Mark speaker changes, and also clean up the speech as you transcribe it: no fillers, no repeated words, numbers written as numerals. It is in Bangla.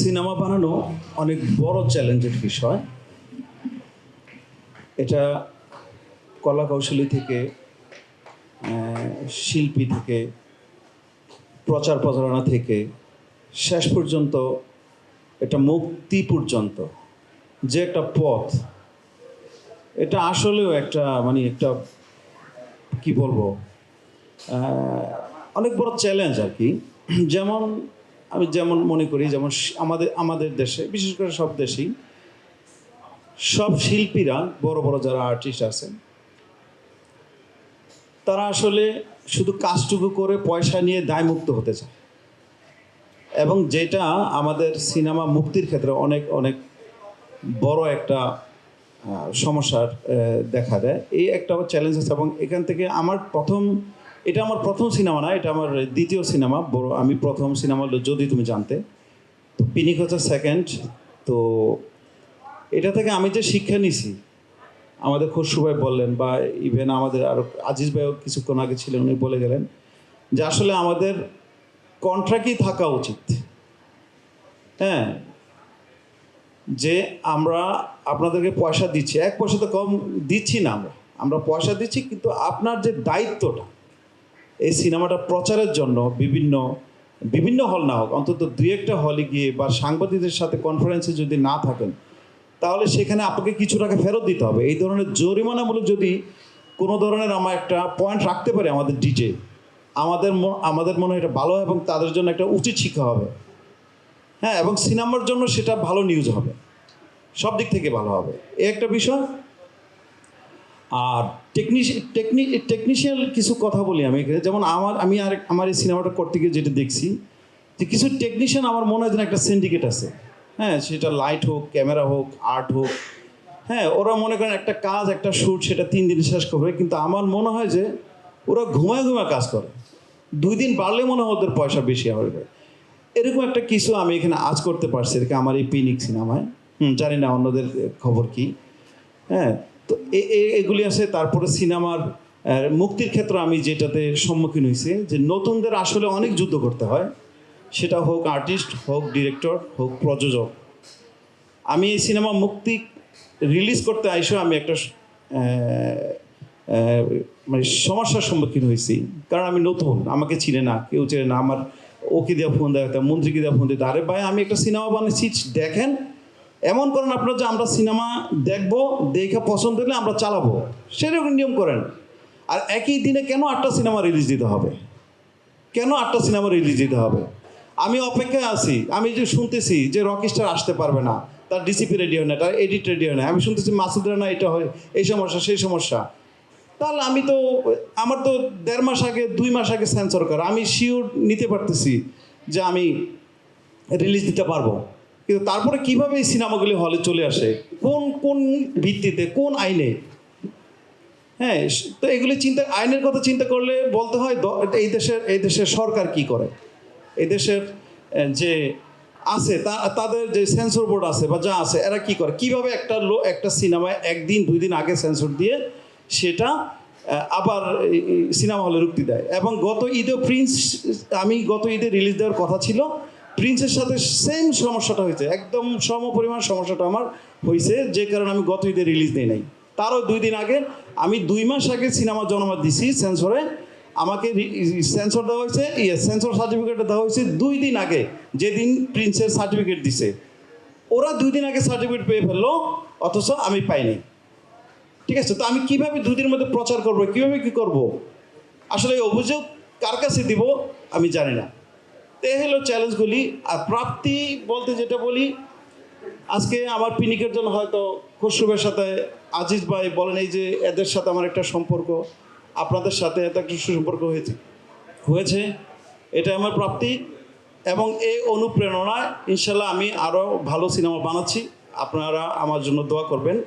Speaker 1: সিনেমা বানানো অনেক বড় চ্যালেঞ্জের বিষয়। এটা কলা কৌশলী থেকে শিল্পী থেকে প্রচার প্রচারণা থেকে শেষ পর্যন্ত এটা মুক্তি পর্যন্ত যে একটা পথ, এটা আসলেও একটা একটা কি বলবো, অনেক বড় চ্যালেঞ্জ আর কি। যেমন মনে করি, যেমন আমাদের দেশে, বিশেষ করে সব দেশেই সব শিল্পীরা, বড় বড় যারা আর্টিস্ট আছেন, তারা আসলে শুধু কাজটুকু করে পয়সা নিয়ে দায়মুক্ত হতে চায়, এবং যেটা আমাদের সিনেমা মুক্তির ক্ষেত্রে অনেক অনেক বড় একটা সমস্যার দেখা দেয়। এই একটা চ্যালেঞ্জ আছে। এবং এখান থেকে এটা আমার প্রথম সিনেমা না, এটা আমার দ্বিতীয় সিনেমা। আমি প্রথম সিনেমা হলো যদি তুমি জানতে, তো পিনিক হচ্ছে সেকেন্ড। তো এটা থেকে আমি যে শিক্ষা নিছি, আমাদের খসরু ভাই বললেন, বা ইভেন আমাদের আরও আজিজ ভাইও কিছুক্ষণ আগে ছিলেন, উনি বলে গেলেন যে আসলে আমাদের কন্ট্রাক্টই থাকা উচিত। হ্যাঁ, যে আমরা আপনাদেরকে পয়সা দিচ্ছি, এক পয়সা তো কম দিচ্ছি না, আমরা পয়সা দিচ্ছি, কিন্তু আপনার যে দায়িত্বটা এই সিনেমাটা প্রচারের জন্য বিভিন্ন হল না হোক, অন্তত দুই একটা হলে গিয়ে বা সাংবাদিকদের সাথে কনফারেন্সে যদি না থাকেন, তাহলে সেখানে আপনাকে কিছু টাকা ফেরত দিতে হবে। এই ধরনের জরিমানামূলক যদি কোনো ধরনের আমরা একটা পয়েন্ট রাখতে পারি আমাদের ডিজে, আমাদের মনে হয় এটা ভালো, এবং তাদের জন্য একটা উচিত শিক্ষা হবে। হ্যাঁ, এবং সিনেমার জন্য সেটা ভালো নিউজ হবে, সব দিক থেকে ভালো হবে, এই একটা বিষয়। আর টেকনিশিয়াল কিছু কথা বলি আমি এখানে। যেমন আমার এই সিনেমাটা করতে গিয়ে যেটা দেখছি, যে কিছু টেকনিশিয়ান আমার মনে হয় যেন একটা সিন্ডিকেট আছে। হ্যাঁ, সেটা লাইট হোক, ক্যামেরা হোক, আর্ট হোক। হ্যাঁ, ওরা মনে করেন একটা কাজ, একটা শ্যুট, সেটা 3 দিনে শেষ করবে, কিন্তু আমার মনে হয় যে ওরা ঘুমায় কাজ করে। 2 দিন বাড়লে মনে হয় ওদের পয়সা বেশি হবে। এরকম একটা কিছু আমি এখানে আজ করতে পারছি আর কি, আমার এই পিনিক সিনেমায়। জানি না অন্যদের খবর কি। হ্যাঁ, তো এগুলি আছে। তারপরে সিনেমার মুক্তির ক্ষেত্রে আমি যেটাতে সম্মুখীন হয়েছি, যে নতুনদের আসলে অনেক যুদ্ধ করতে হয়, সেটা হোক আর্টিস্ট, হোক ডিরেক্টর, হোক প্রযোজক। আমি এই সিনেমা মুক্তি রিলিজ করতে আইসো আমি একটা সমস্যার সম্মুখীন হয়েছি। কারণ আমি নতুন, আমাকে চিনে না, কেউ চেনে না। আমার ওকে দিয়ে ফোন দেওয়া হতো, মন্ত্রীকে দিয়ে ফোন দিত, আরে ভাই আমি একটা সিনেমা বানিয়েছি, দেখেন। এমন করেন আপনারা যে আমরা সিনেমা দেখবো, দেখে পছন্দ হলে আমরা চালাবো, সেরকম নিয়ম করেন। আর একই দিনে কেন 8টা সিনেমা রিলিজ দিতে হবে? আমি অপেক্ষায় আছি। আমি যে শুনতেছি যে রকিস্টার আসতে পারবে না, তার ডিসিপি রেডি হয় না, তার এডিট রেডি হয় না। আমি শুনতেছি মাসুদ রানা এটা হয়, এই সমস্যা সেই সমস্যা। তাহলে আমার তো 1.5 মাস আগে, 2 মাস আগে সেন্সর করা, আমি শিওর নিতে পারতেছি যে আমি রিলিজ দিতে পারবো। কিন্তু তারপরে কিভাবে এই সিনেমাগুলি হলে চলে আসে, কোন ভিত্তিতে, কোন আইনে? হ্যাঁ, তো এগুলি আইনের কথা চিন্তা করলে বলতে হয় এই দেশের সরকার কি করে, এই দেশের যে আছে তাদের যে সেন্সর বোর্ড আছে বা যা আছে, এরা কি করে, কিভাবে একটা সিনেমায় 1 দিন 2 দিন আগে সেন্সর দিয়ে সেটা আবার সিনেমা হলে রুক্তি দেয়। এবং গত ঈদে রিলিজ দেওয়ার কথা ছিল, প্রিন্সের সাথে সেম সমস্যাটা হয়েছে, একদম সমপরিমাণ সমস্যাটা আমার হয়েছে, যে কারণে আমি গত ঈদে রিলিজ দিই নাই। তারও 2 দিন আগে, আমি 2 মাস আগে সিনেমা জনমত দিছি সেন্সরে, আমাকে সেন্সর দেওয়া হয়েছে, সেন্সর সার্টিফিকেটটা দেওয়া হয়েছে 2 দিন আগে, যেদিন প্রিন্সের সার্টিফিকেট দিছে। ওরা 2 দিন আগে সার্টিফিকেট পেয়ে ফেললো, অথচ আমি পাইনি। ঠিক আছে, তো আমি কীভাবে 2 দিনের মধ্যে প্রচার করবো, কীভাবে কী করব? আসলে এই অভিযোগ কার কাছে দিব আমি জানি না। তো এই হলো চ্যালেঞ্জগুলি। আর প্রাপ্তি বলতে যেটা বলি, আজকে আমার পিনিকের জন্য হয়তো খসরুবের সাথে আজিজ ভাই বলেন, এই যে এদের সাথে আমার একটা সম্পর্ক, আপনাদের সাথে এত একটা সুসম্পর্ক হয়েছে, এটা আমার প্রাপ্তি। এবং এই অনুপ্রেরণায় ইনশাল্লাহ আমি আরও ভালো সিনেমা বানাচ্ছি। আপনারা আমার জন্য দোয়া করবেন।